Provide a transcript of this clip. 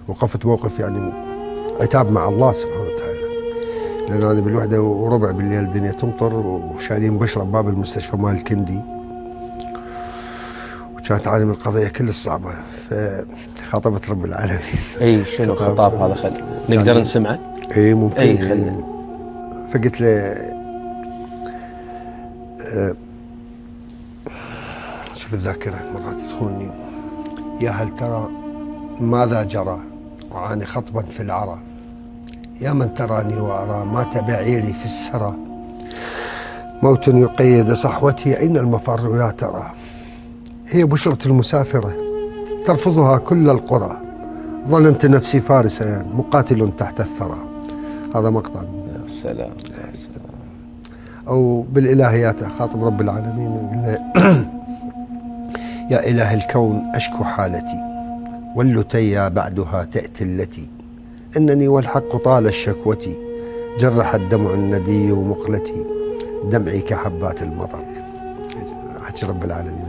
وقفت موقف يعني عتاب مع الله سبحانه وتعالى، لأن أنا بالوحدة وربع بالليل الدنيا تمطر وشايلين بشرة باب المستشفى مال الكندي، وكانت عالم القضية كل الصعبة، فخاطبت رب العالمين. اي شنو الخطاب هذا نقدر يعني نسمعه؟ اي ممكن. اي خلنا. فقلت له شوف الذاكرة مرات تخونني، يا هل ترى ماذا جرى وعاني خطبا في العرى، يا من تراني وأرى مات بعيري في السرى، موت يقيد صحوتي أين المفر يا ترى، هي بشرة المسافرة ترفضها كل القرى، ظننت نفسي فارسا مقاتل تحت الثرى. هذا مقطع. يا سلام. أو بالإلهيات خاطب رب العالمين يا إله الكون أشكو حالتي، واللتي بعدها تأتي التي، إنني والحق طال الشكوتي، جرح الدمع الندي مقلتي، دمعي كحبات المطر. حكي رب العالمين.